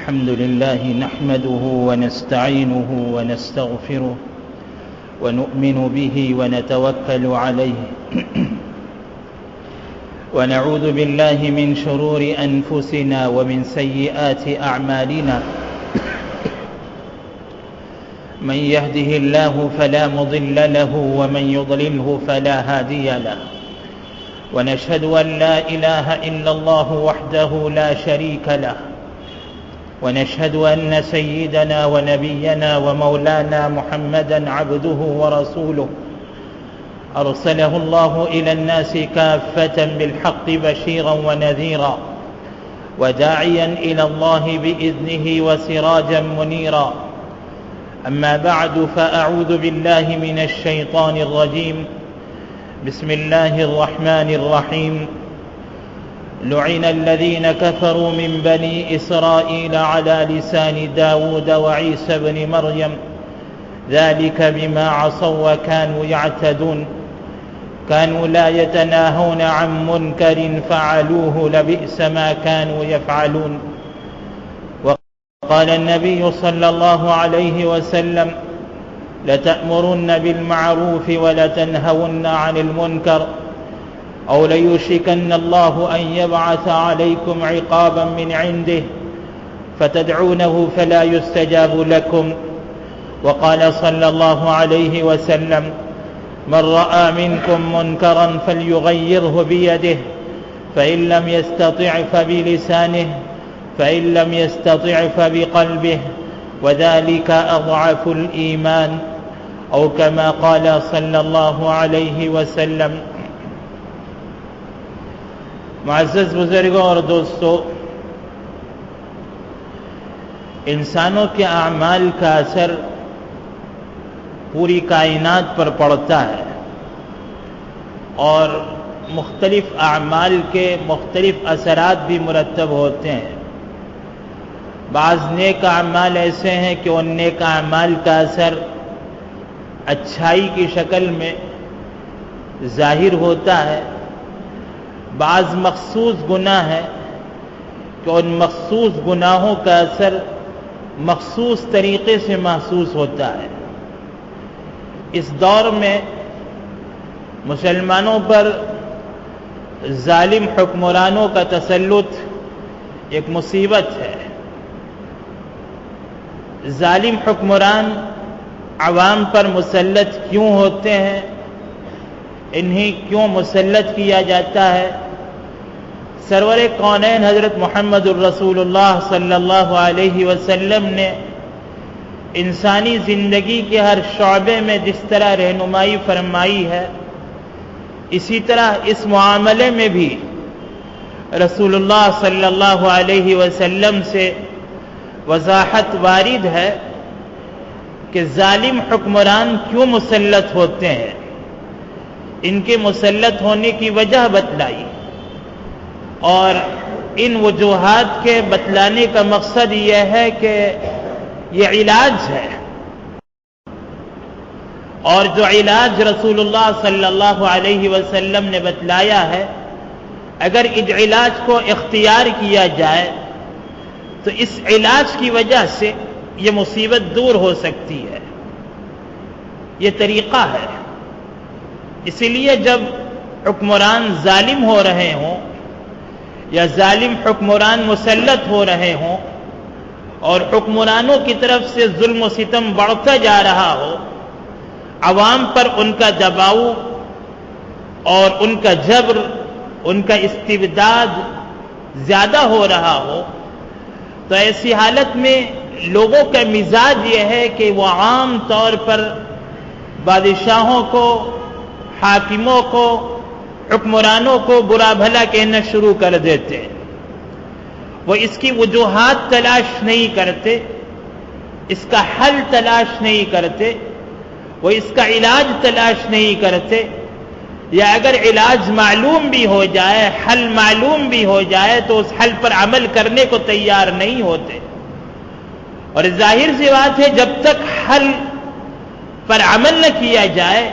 الحمد لله نحمده ونستعينه ونستغفره ونؤمن به ونتوكل عليه ونعوذ بالله من شرور أنفسنا ومن سيئات أعمالنا من يهده الله فلا مضل له ومن يضلله فلا هادي له ونشهد أن لا إله إلا الله وحده لا شريك له ونشهد أن سيدنا ونبينا ومولانا محمدا عبده ورسوله أرسله الله إلى الناس كافة بالحق بشيرا ونذيرا وداعيا إلى الله بإذنه وسراجا منيرا أما بعد فأعوذ بالله من الشيطان الرجيم بسم الله الرحمن الرحيم لعن الذين كفروا من بني إسرائيل على لسان داود وعيسى بن مريم ذلك بما عصوا وكانوا يعتدون كانوا لا يتناهون عن منكر فعلوه لبئس ما كانوا يفعلون وقال النبي صلى الله عليه وسلم لتأمرن بالمعروف ولتنهون عن المنكر أو ليوشكن الله أن يبعث عليكم عقابا من عنده فتدعونه فلا يستجاب لكم وقال صلى الله عليه وسلم من رأى منكم منكرا فليغيره بيده فإن لم يستطع فبلسانه فإن لم يستطع فبقلبه وذلك أضعف الإيمان أو كما قال صلى الله عليه وسلم. معزز بزرگوں اور دوستو، انسانوں کے اعمال کا اثر پوری کائنات پر پڑتا ہے اور مختلف اعمال کے مختلف اثرات بھی مرتب ہوتے ہیں. بعض نیک اعمال ایسے ہیں کہ ان نیک اعمال کا اثر اچھائی کی شکل میں ظاہر ہوتا ہے. بعض مخصوص گناہ ہیں کہ ان مخصوص گناہوں کا اثر مخصوص طریقے سے محسوس ہوتا ہے. اس دور میں مسلمانوں پر ظالم حکمرانوں کا تسلط ایک مصیبت ہے. ظالم حکمران عوام پر مسلط کیوں ہوتے ہیں، انہیں کیوں مسلط کیا جاتا ہے؟ سرور کونین حضرت محمد الرسول اللہ صلی اللہ علیہ وسلم نے انسانی زندگی کے ہر شعبے میں جس طرح رہنمائی فرمائی ہے، اسی طرح اس معاملے میں بھی رسول اللہ صلی اللہ علیہ وسلم سے وضاحت وارد ہے کہ ظالم حکمران کیوں مسلط ہوتے ہیں. ان کے مسلط ہونے کی وجہ بتلائی اور ان وجوہات کے بتلانے کا مقصد یہ ہے کہ یہ علاج ہے، اور جو علاج رسول اللہ صلی اللہ علیہ وسلم نے بتلایا ہے، اگر اس علاج کو اختیار کیا جائے تو اس علاج کی وجہ سے یہ مصیبت دور ہو سکتی ہے. یہ طریقہ ہے. اسی لیے جب حکمران ظالم ہو رہے ہوں یا ظالم حکمران مسلط ہو رہے ہوں اور حکمرانوں کی طرف سے ظلم و ستم بڑھتا جا رہا ہو، عوام پر ان کا دباؤ اور ان کا جبر، ان کا استبداد زیادہ ہو رہا ہو، تو ایسی حالت میں لوگوں کا مزاج یہ ہے کہ وہ عام طور پر بادشاہوں کو، حاکموں کو، حکمرانوں کو برا بھلا کہنا شروع کر دیتے ہیں. وہ اس کی وجوہات تلاش نہیں کرتے، اس کا حل تلاش نہیں کرتے، وہ اس کا علاج تلاش نہیں کرتے، یا اگر علاج معلوم بھی ہو جائے، حل معلوم بھی ہو جائے تو اس حل پر عمل کرنے کو تیار نہیں ہوتے. اور ظاہر سی بات ہے، جب تک حل پر عمل نہ کیا جائے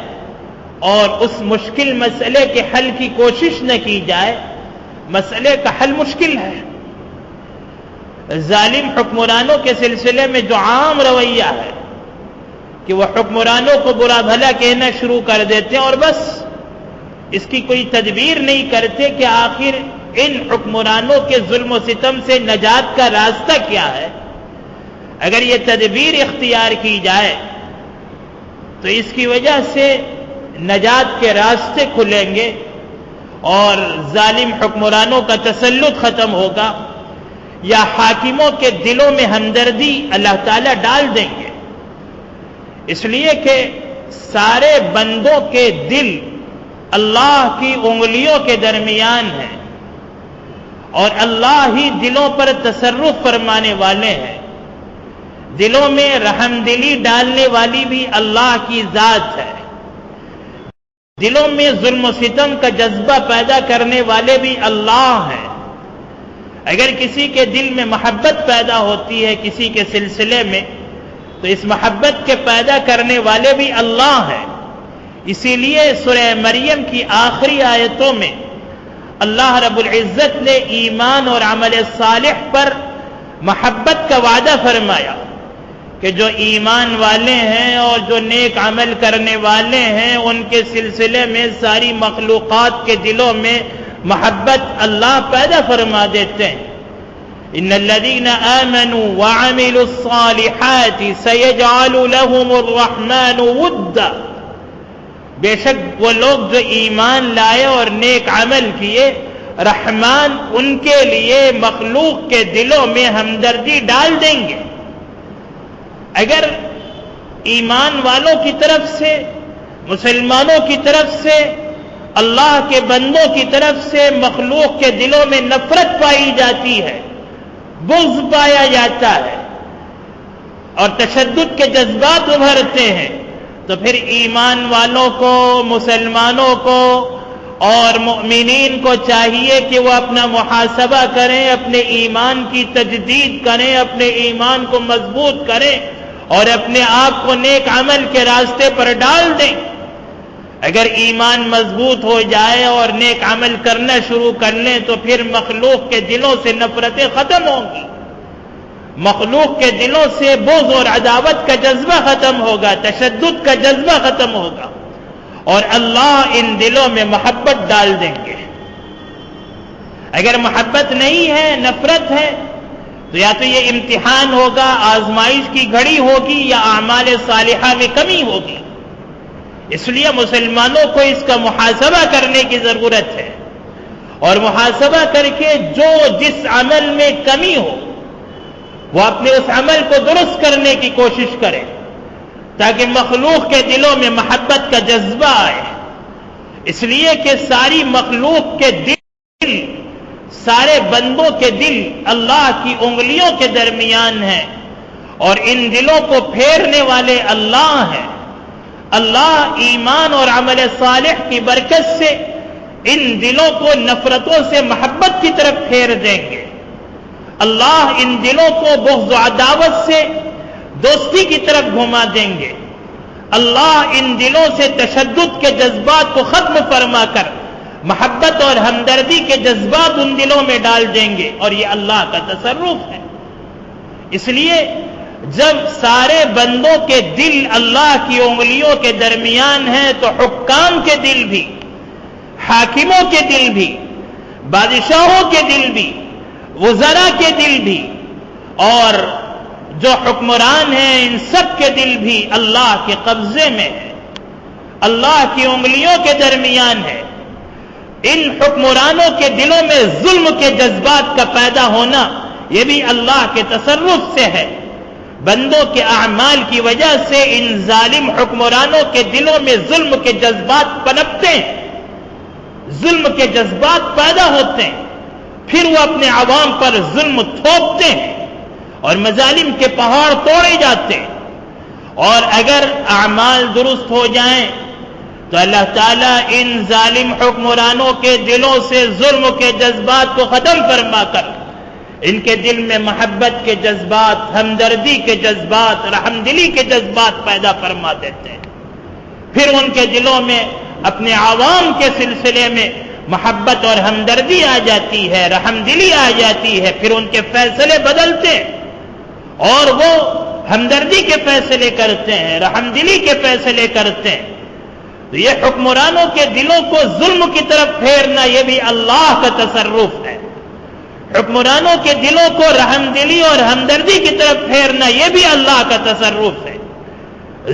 اور اس مشکل مسئلے کے حل کی کوشش نہ کی جائے، مسئلے کا حل مشکل ہے. ظالم حکمرانوں کے سلسلے میں جو عام رویہ ہے کہ وہ حکمرانوں کو برا بھلا کہنا شروع کر دیتے ہیں اور بس اس کی کوئی تدبیر نہیں کرتے کہ آخر ان حکمرانوں کے ظلم و ستم سے نجات کا راستہ کیا ہے. اگر یہ تدبیر اختیار کی جائے تو اس کی وجہ سے نجات کے راستے کھلیں گے اور ظالم حکمرانوں کا تسلط ختم ہوگا، یا حاکموں کے دلوں میں ہمدردی اللہ تعالیٰ ڈال دیں گے. اس لیے کہ سارے بندوں کے دل اللہ کی انگلیوں کے درمیان ہیں اور اللہ ہی دلوں پر تصرف فرمانے والے ہیں. دلوں میں رحم دلی ڈالنے والی بھی اللہ کی ذات ہے. دلوں میں ظلم و ستم کا جذبہ پیدا کرنے والے بھی اللہ ہیں. اگر کسی کے دل میں محبت پیدا ہوتی ہے کسی کے سلسلے میں تو اس محبت کے پیدا کرنے والے بھی اللہ ہیں. اسی لیے سورہ مریم کی آخری آیتوں میں اللہ رب العزت نے ایمان اور عمل صالح پر محبت کا وعدہ فرمایا کہ جو ایمان والے ہیں اور جو نیک عمل کرنے والے ہیں ان کے سلسلے میں ساری مخلوقات کے دلوں میں محبت اللہ پیدا فرما دیتے ہیں. ان الذين آمنوا وعملوا الصالحات سيجعل لهم الرحمن ودا. بے شک وہ لوگ جو ایمان لائے اور نیک عمل کیے رحمان ان کے لیے مخلوق کے دلوں میں ہمدردی ڈال دیں گے. اگر ایمان والوں کی طرف سے مسلمانوں کی طرف سے اللہ کے بندوں کی طرف سے مخلوق کے دلوں میں نفرت پائی جاتی ہے، بغض پایا جاتا ہے اور تشدد کے جذبات ابھرتے ہیں تو پھر ایمان والوں کو مسلمانوں کو اور مؤمنین کو چاہیے کہ وہ اپنا محاسبہ کریں، اپنے ایمان کی تجدید کریں، اپنے ایمان کو مضبوط کریں اور اپنے آپ کو نیک عمل کے راستے پر ڈال دیں. اگر ایمان مضبوط ہو جائے اور نیک عمل کرنا شروع کر لیں تو پھر مخلوق کے دلوں سے نفرتیں ختم ہوں گی، مخلوق کے دلوں سے بغض اور عداوت کا جذبہ ختم ہوگا، تشدد کا جذبہ ختم ہوگا اور اللہ ان دلوں میں محبت ڈال دیں گے. اگر محبت نہیں ہے، نفرت ہے، تو یا تو یہ امتحان ہوگا، آزمائش کی گھڑی ہوگی یا اعمال صالحہ میں کمی ہوگی. اس لیے مسلمانوں کو اس کا محاسبہ کرنے کی ضرورت ہے اور محاسبہ کر کے جو جس عمل میں کمی ہو وہ اپنے اس عمل کو درست کرنے کی کوشش کرے تاکہ مخلوق کے دلوں میں محبت کا جذبہ آئے. اس لیے کہ ساری مخلوق کے دل، سارے بندوں کے دل اللہ کی انگلیوں کے درمیان ہیں اور ان دلوں کو پھیرنے والے اللہ ہیں. اللہ ایمان اور عمل صالح کی برکت سے ان دلوں کو نفرتوں سے محبت کی طرف پھیر دیں گے. اللہ ان دلوں کو بغض و عداوت سے دوستی کی طرف گھما دیں گے. اللہ ان دلوں سے تشدد کے جذبات کو ختم فرما کر محبت اور ہمدردی کے جذبات ان دلوں میں ڈال دیں گے اور یہ اللہ کا تصرف ہے. اس لیے جب سارے بندوں کے دل اللہ کی انگلیوں کے درمیان ہیں تو حکام کے دل بھی، حاکموں کے دل بھی، بادشاہوں کے دل بھی، وزراء کے دل بھی اور جو حکمران ہیں ان سب کے دل بھی اللہ کے قبضے میں ہے، اللہ کی انگلیوں کے درمیان ہے. ان حکمرانوں کے دلوں میں ظلم کے جذبات کا پیدا ہونا یہ بھی اللہ کے تصرف سے ہے. بندوں کے اعمال کی وجہ سے ان ظالم حکمرانوں کے دلوں میں ظلم کے جذبات پنپتے ہیں، ظلم کے جذبات پیدا ہوتے ہیں، پھر وہ اپنے عوام پر ظلم تھوپتے ہیں اور مظالم کے پہاڑ توڑے جاتے ہیں. اور اگر اعمال درست ہو جائیں تو اللہ تعالیٰ ان ظالم حکمرانوں کے دلوں سے ظلم کے جذبات کو ختم فرما کر ان کے دل میں محبت کے جذبات، ہمدردی کے جذبات، رحمدلی کے جذبات پیدا فرما دیتے ہیں. پھر ان کے دلوں میں اپنے عوام کے سلسلے میں محبت اور ہمدردی آ جاتی ہے، رحم دلی آ جاتی ہے، پھر ان کے فیصلے بدلتے ہیں اور وہ ہمدردی کے فیصلے کرتے ہیں، رحم دلی کے فیصلے کرتے ہیں۔ تو یہ حکمرانوں کے دلوں کو ظلم کی طرف پھیرنا یہ بھی اللہ کا تصرف ہے۔ حکمرانوں کے دلوں کو رحم دلی اور ہمدردی کی طرف پھیرنا یہ بھی اللہ کا تصرف ہے۔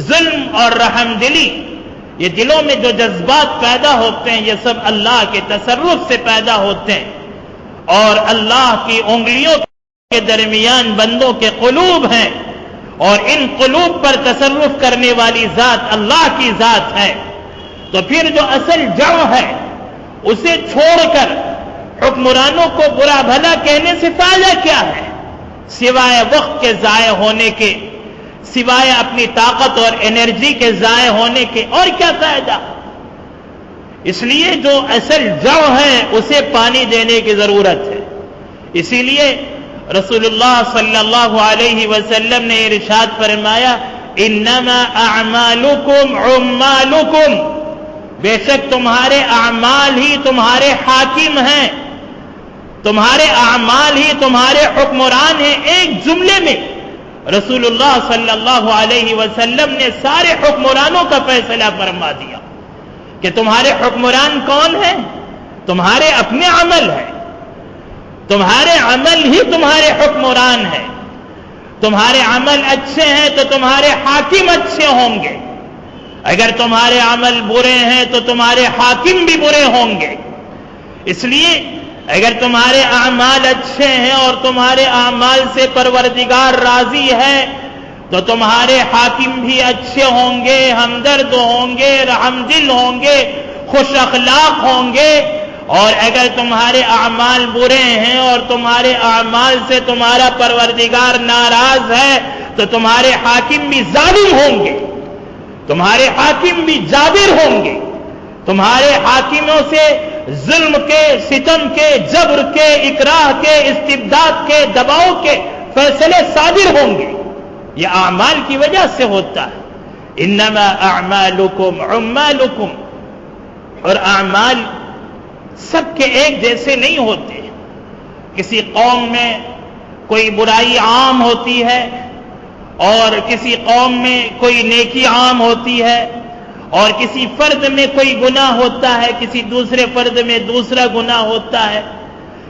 ظلم اور رحم دلی، یہ دلوں میں جو جذبات پیدا ہوتے ہیں یہ سب اللہ کے تصرف سے پیدا ہوتے ہیں، اور اللہ کی انگلیوں کے درمیان بندوں کے قلوب ہیں، اور ان قلوب پر تصرف کرنے والی ذات اللہ کی ذات ہے۔ تو پھر جو اصل جڑ ہے اسے چھوڑ کر حکمرانوں کو برا بھلا کہنے سے فائدہ کیا ہے، سوائے وقت کے ضائع ہونے کے، سوائے اپنی طاقت اور انرجی کے ضائع ہونے کے، اور کیا فائدہ؟ اس لیے جو اصل جڑ ہے اسے پانی دینے کی ضرورت ہے۔ اسی لیے رسول اللہ صلی اللہ علیہ وسلم نے ارشاد فرمایا، انما اعمالکم عمالکم، بے شک تمہارے اعمال ہی تمہارے حاکم ہیں، تمہارے اعمال ہی تمہارے حکمران ہیں۔ ایک جملے میں رسول اللہ صلی اللہ علیہ وسلم نے سارے حکمرانوں کا فیصلہ فرما دیا کہ تمہارے حکمران کون ہیں؟ تمہارے اپنے عمل ہیں، تمہارے عمل ہی تمہارے حکمران ہیں۔ تمہارے عمل اچھے ہیں تو تمہارے حاکم اچھے ہوں گے، اگر تمہارے عمل برے ہیں تو تمہارے حاکم بھی برے ہوں گے۔ اس لیے اگر تمہارے اعمال اچھے ہیں اور تمہارے اعمال سے پروردگار راضی ہے تو تمہارے حاکم بھی اچھے ہوں گے، ہمدرد ہوں گے، رحم دل ہوں گے، خوش اخلاق ہوں گے۔ اور اگر تمہارے اعمال برے ہیں اور تمہارے اعمال سے تمہارا پروردگار ناراض ہے تو تمہارے حاکم بھی ظالم ہوں گے، تمہارے حاکم بھی جابر ہوں گے، تمہارے حاکموں سے ظلم کے، ستم کے، جبر کے، اکراہ کے، استبداد کے، دباؤ کے فیصلے صادر ہوں گے۔ یہ اعمال کی وجہ سے ہوتا ہے۔ انما اعمالکم عمالکم، اور اعمال سب کے ایک جیسے نہیں ہوتے۔ کسی قوم میں کوئی برائی عام ہوتی ہے اور کسی قوم میں کوئی نیکی عام ہوتی ہے، اور کسی فرد میں کوئی گناہ ہوتا ہے، کسی دوسرے فرد میں دوسرا گناہ ہوتا ہے،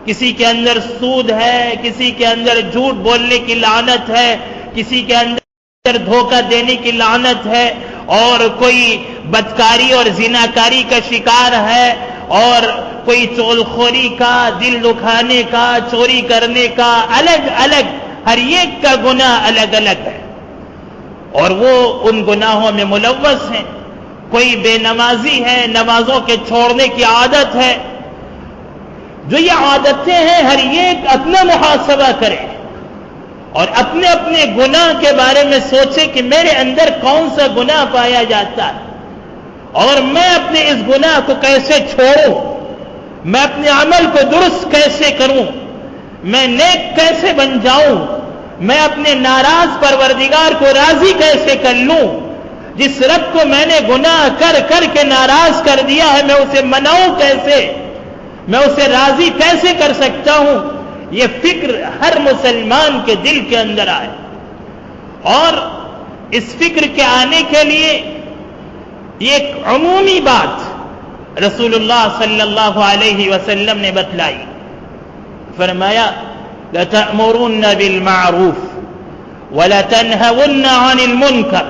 کسی کے اندر سود ہے، کسی کے اندر جھوٹ بولنے کی لعنت ہے، کسی کے اندر دھوکہ دینے کی لعنت ہے، اور کوئی بدکاری اور زناکاری کا شکار ہے، اور کوئی چغلخوری کا، دل دکھانے کا، چوری کرنے کا، الگ الگ ہر ایک کا گناہ الگ الگ ہے، اور وہ ان گناہوں میں ملوث ہیں۔ کوئی بے نمازی ہے، نمازوں کے چھوڑنے کی عادت ہے۔ جو یہ عادتیں ہیں ہر ایک اپنا محاسبہ کرے اور اپنے اپنے گناہ کے بارے میں سوچے کہ میرے اندر کون سا گناہ پایا جاتا ہے اور میں اپنے اس گناہ کو کیسے چھوڑوں، میں اپنے عمل کو درست کیسے کروں، میں نیک کیسے بن جاؤں، میں اپنے ناراض پروردگار کو راضی کیسے کر لوں، جس رب کو میں نے گناہ کر کر کے ناراض کر دیا ہے میں اسے مناؤں کیسے، میں اسے راضی کیسے کر سکتا ہوں۔ یہ فکر ہر مسلمان کے دل کے اندر آئے، اور اس فکر کے آنے کے لیے ایک عمومی بات رسول اللہ صلی اللہ علیہ وسلم نے بتلائی، فرمایا لَتَأْمُرُنَّ بِالْمَعْرُوفِ وَلَتَنْهَوُنَّ عَنِ الْمُنْكَرِ،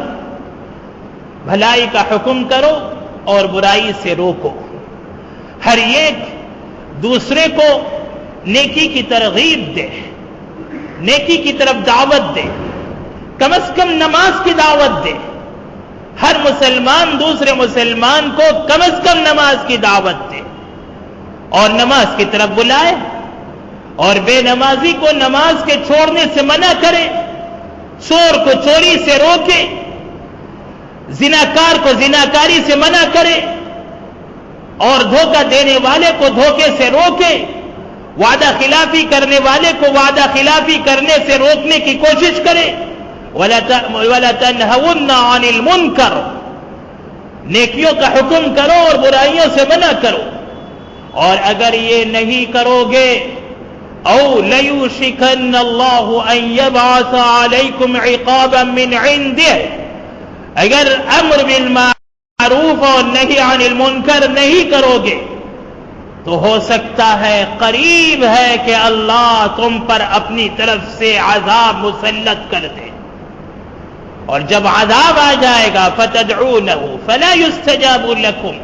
بھلائی کا حکم کرو اور برائی سے روکو۔ ہر ایک دوسرے کو نیکی کی ترغیب دے، نیکی کی طرف دعوت دے، کم از کم نماز کی دعوت دے۔ ہر مسلمان دوسرے مسلمان کو کم از کم نماز کی دعوت دے اور نماز کی طرف بلائے، اور بے نمازی کو نماز کے چھوڑنے سے منع کرے، چور کو چوری سے روکے، زناکار کو زناکاری سے منع کرے، اور دھوکہ دینے والے کو دھوکے سے روکے، وعدہ خلافی کرنے والے کو وعدہ خلافی کرنے سے روکنے کی کوشش کرے۔ وَلَتَنْهَوُنَّ عَنِ الْمُنْكَرِ، نیکیوں کا حکم کرو اور برائیوں سے منع کرو۔ اور اگر یہ نہیں کرو گے او لیوشکن اللہ ان یبعث علیکم عقابا من عنده، اگر امر بالمعروف اور نہی عن المنکر نہیں کرو گے تو ہو سکتا ہے قریب ہے کہ اللہ تم پر اپنی طرف سے عذاب مسلط کر دے، اور جب عذاب آ جائے گا فتدعونہ فلا یستجاب لکم،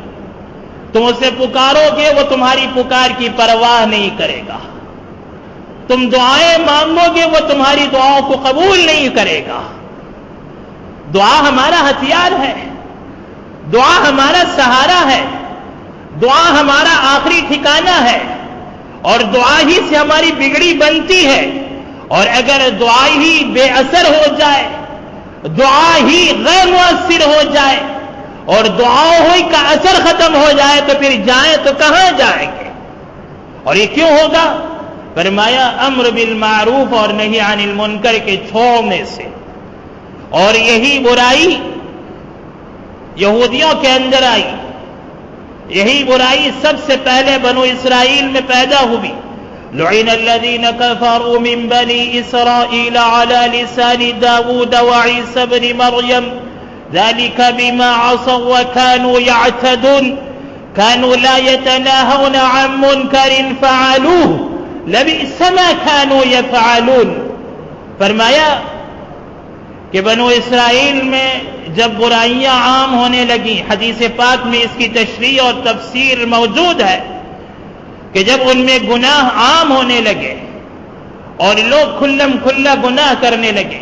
تم اسے پکارو گے وہ تمہاری پکار کی پرواہ نہیں کرے گا، تم دعائیں مانگو گے وہ تمہاری دعاؤں کو قبول نہیں کرے گا۔ دعا ہمارا ہتھیار ہے، دعا ہمارا سہارا ہے، دعا ہمارا آخری ٹھکانہ ہے، اور دعا ہی سے ہماری بگڑی بنتی ہے، اور اگر دعا ہی بے اثر ہو جائے، دعا ہی غیر مؤثر ہو جائے اور دعاؤں ہی کا اثر ختم ہو جائے تو پھر جائیں تو کہاں جائیں گے؟ اور یہ کیوں ہوگا؟ فرمایا امر بالمعروف اور نہی عن المنکر کے چھوڑنے سے، اور یہی برائی یہودیوں کے اندر آئی، یہی برائی سب سے پہلے بنو اسرائیل میں پیدا ہوئی۔ لعن الذين كفروا من بني إسرائيل على لسان داود وعيسى بن مريم ذلك بما عصوا وكانوا يعتدون كانوا لا يتناهون عن منكر فعلوه لبئس ما كانوا يفعلون۔ فرمایا کہ بنو اسرائیل میں جب برائیاں عام ہونے لگیں، حدیث پاک میں اس کی تشریح اور تفسیر موجود ہے کہ جب ان میں گناہ عام ہونے لگے اور لوگ کھلم کھلا گناہ کرنے لگے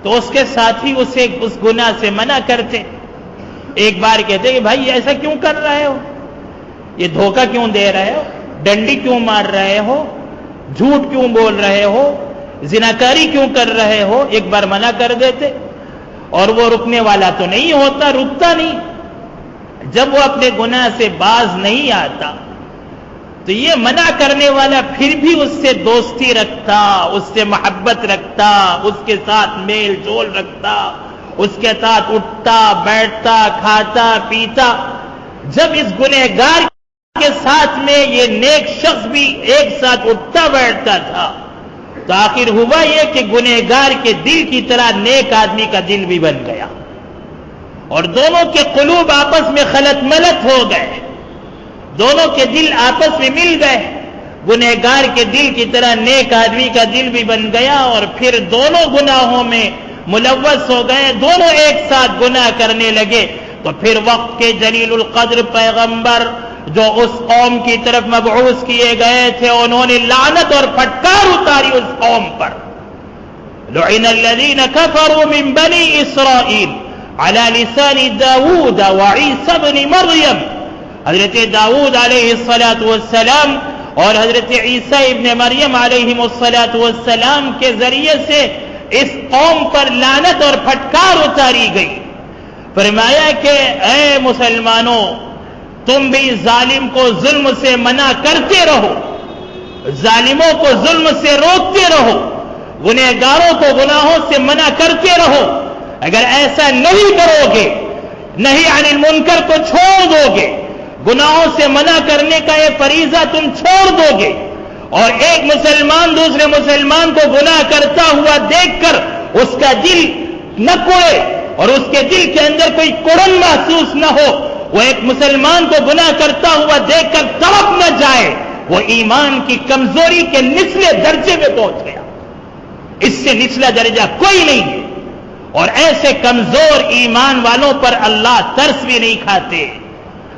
تو اس کے ساتھی اسے اس گناہ سے منع کرتے۔ ایک بار کہتے کہ بھائی ایسا کیوں کر رہے ہو، یہ دھوکہ کیوں دے رہے ہو، ڈنڈی کیوں مار رہے ہو، جھوٹ کیوں بول رہے ہو، زناکاری کیوں کر رہے ہو، ایک بار منع کر دیتے، اور وہ رکنے والا تو نہیں ہوتا، رکتا نہیں۔ جب وہ اپنے گناہ سے باز نہیں آتا تو یہ منع کرنے والا پھر بھی اس سے دوستی رکھتا، اس سے محبت رکھتا، اس کے ساتھ میل جول رکھتا، اس کے ساتھ اٹھتا بیٹھتا کھاتا پیتا۔ جب اس گنہگار کے ساتھ میں یہ نیک شخص بھی ایک ساتھ اٹھتا بیٹھتا تھا تو آخر ہوا یہ کہ گنہگار کے دل کی طرح نیک آدمی کا دل بھی بن گیا، اور دونوں کے قلوب آپس میں خلط ملط ہو گئے، دونوں کے دل آپس میں مل گئے، گنہگار کے دل کی طرح نیک آدمی کا دل بھی بن گیا، اور پھر دونوں گناہوں میں ملوث ہو گئے، دونوں ایک ساتھ گناہ کرنے لگے۔ تو پھر وقت کے جلیل القدر پیغمبر جو اس قوم کی طرف مبعوث کیے گئے تھے، انہوں نے لعنت اور پھٹکار اتاری اس قوم پر۔ لعن الذين كفروا من بني اسرائيل على لسان داود وعيسى بن مريم، حضرت داؤد علیہ الصلاۃ والسلام اور حضرت عیسیٰ ابن مریم علیہ الصلاۃ والسلام کے ذریعے سے اس قوم پر لعنت اور پھٹکار اتاری گئی۔ فرمایا کہ اے مسلمانوں، تم بھی ظالم کو ظلم سے منع کرتے رہو، ظالموں کو ظلم سے روکتے رہو، گنہگاروں کو گناہوں سے منع کرتے رہو۔ اگر ایسا نہیں کرو گے، نہی عن المنکر کو چھوڑ دو گے، گناہوں سے منع کرنے کا یہ فریضہ تم چھوڑ دو گے، اور ایک مسلمان دوسرے مسلمان کو گناہ کرتا ہوا دیکھ کر اس کا دل نہ کوڑے اور اس کے دل کے اندر کوئی کڑن محسوس نہ ہو، وہ ایک مسلمان کو گناہ کرتا ہوا دیکھ کر تڑپ نہ جائے، وہ ایمان کی کمزوری کے نچلے درجے میں پہنچ گیا۔ اس سے نچلا درجہ کوئی نہیں ہے، اور ایسے کمزور ایمان والوں پر اللہ ترس بھی نہیں کھاتے،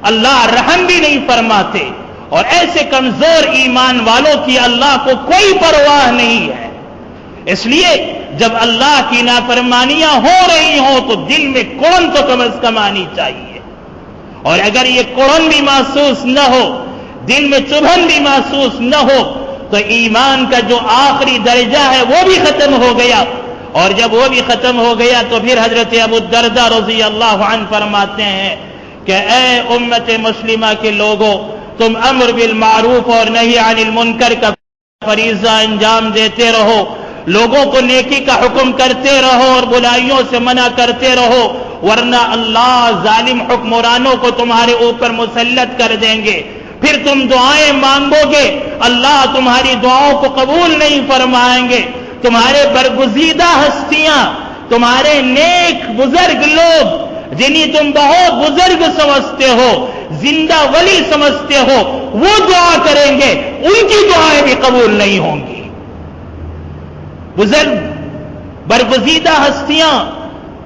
اللہ رحم بھی نہیں فرماتے، اور ایسے کمزور ایمان والوں کی اللہ کو کوئی پرواہ نہیں ہے۔ اس لیے جب اللہ کی نافرمانیاں ہو رہی ہوں تو دل میں کڑن تو کم از کم آنی چاہیے، اور اگر یہ کڑن بھی محسوس نہ ہو، دل میں چبھن بھی محسوس نہ ہو، تو ایمان کا جو آخری درجہ ہے وہ بھی ختم ہو گیا، اور جب وہ بھی ختم ہو گیا تو پھر حضرت ابو الدرداء رضی اللہ عنہ فرماتے ہیں کہ اے امت مسلمہ کے لوگوں، تم امر بالمعروف اور نہی عن المنکر کا فریضہ انجام دیتے رہو، لوگوں کو نیکی کا حکم کرتے رہو اور برائیوں سے منع کرتے رہو، ورنہ اللہ ظالم حکمرانوں کو تمہارے اوپر مسلط کر دیں گے۔ پھر تم دعائیں مانگو گے، اللہ تمہاری دعاؤں کو قبول نہیں فرمائیں گے۔ تمہارے برگزیدہ ہستیاں، تمہارے نیک بزرگ لوگ جنہیں تم بہت بزرگ سمجھتے ہو، زندہ ولی سمجھتے ہو، وہ دعا کریں گے، ان کی دعائیں بھی قبول نہیں ہوں گی۔ بزرگ، برگزیدہ ہستیاں،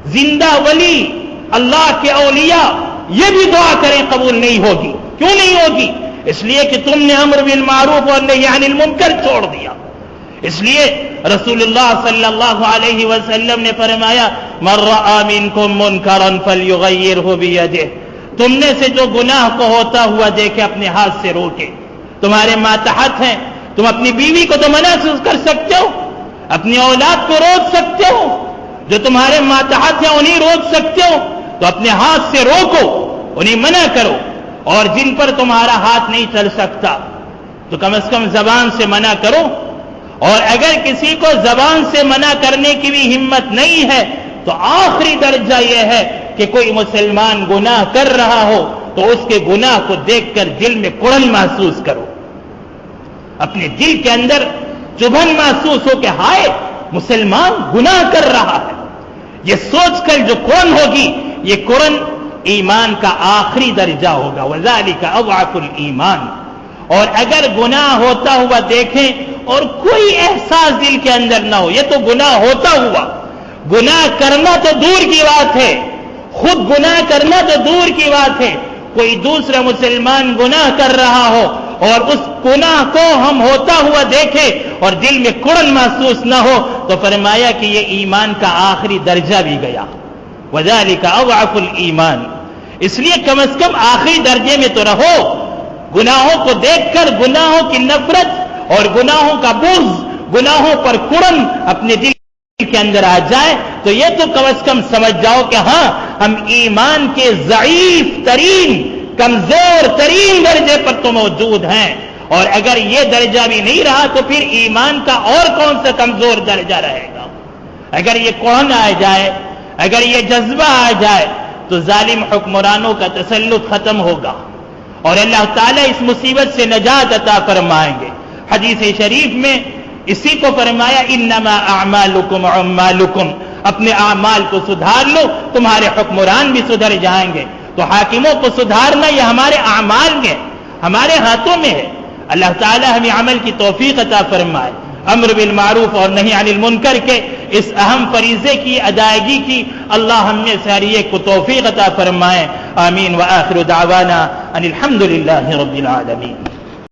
زندہ ولی، اللہ کے اولیاء، یہ بھی دعا کریں قبول نہیں ہوگی۔ کیوں نہیں ہوگی؟ اس لیے کہ تم نے امر بالمعروف اور نہی عن المنکر چھوڑ دیا۔ اس لیے رسول اللہ صلی اللہ علیہ وسلم نے فرمایا من رأى منکم منکرا فلیغیرہ بیدہ، تم نے سے جو گناہ کو ہوتا ہوا دیکھے اپنے ہاتھ سے روکے۔ تمہارے ماتحت ہیں، تم اپنی بیوی کو تو منع کر سکتے ہو، اپنی اولاد کو روک سکتے ہو، جو تمہارے ماتحت ہیں انہیں روک سکتے ہو، تو اپنے ہاتھ سے روکو، انہیں منع کرو۔ اور جن پر تمہارا ہاتھ نہیں چل سکتا تو کم از کم زبان سے منع کرو۔ اور اگر کسی کو زبان سے منع کرنے کی بھی ہمت نہیں ہے تو آخری درجہ یہ ہے کہ کوئی مسلمان گناہ کر رہا ہو تو اس کے گناہ کو دیکھ کر دل میں کڑن محسوس کرو، اپنے دل کے اندر چبھن محسوس ہو کہ ہائے مسلمان گناہ کر رہا ہے، یہ سوچ کر جو کڑن ہوگی، یہ کڑن ایمان کا آخری درجہ ہوگا۔ وذالک اضعف الایمان۔ اور اگر گناہ ہوتا ہوا دیکھیں اور کوئی احساس دل کے اندر نہ ہو، یہ تو گناہ ہوتا ہوا، گناہ کرنا تو دور کی بات ہے، خود گناہ کرنا تو دور کی بات ہے، کوئی دوسرا مسلمان گناہ کر رہا ہو اور اس گناہ کو ہم ہوتا ہوا دیکھے اور دل میں کڑن محسوس نہ ہو تو فرمایا کہ یہ ایمان کا آخری درجہ بھی گیا۔ وذالک اضعف الایمان۔ اس لیے کم از کم آخری درجے میں تو رہو۔ گناہوں کو دیکھ کر گناہوں کی نفرت اور گناہوں کا بغض، گناہوں پر کڑن اپنے دل کے اندر آ جائے تو یہ تو کم از کم سمجھ جاؤ کہ ہاں ہم ایمان کے ضعیف ترین، کمزور ترین درجے پر تو موجود ہیں۔ اور اگر یہ درجہ بھی نہیں رہا تو پھر ایمان کا اور کون سا کمزور درجہ رہے گا؟ اگر یہ کون آ جائے، اگر یہ جذبہ آ جائے تو ظالم حکمرانوں کا تسلط ختم ہوگا اور اللہ تعالیٰ اس مصیبت سے نجات عطا فرمائیں گے۔ حدیث شریف میں اسی کو فرمایا انما اعمالکم اعمالکم، اپنے اعمال کو سدھار لو تمہارے حکمران بھی سدھر جائیں گے۔ تو حاکموں کو سدھارنا یہ ہمارے اعمال میں، ہمارے ہاتھوں میں ہے۔ اللہ تعالیٰ ہمیں عمل کی توفیق عطا فرمائے، امر بالمعروف اور نہی عن المنکر کے اس اہم فریضے کی ادائیگی کی اللہ ہم میں سے ہر ایک کو توفیق عطا فرمائے۔ آمین۔ وآخر دعوانا ان الحمد للہ رب العالمین۔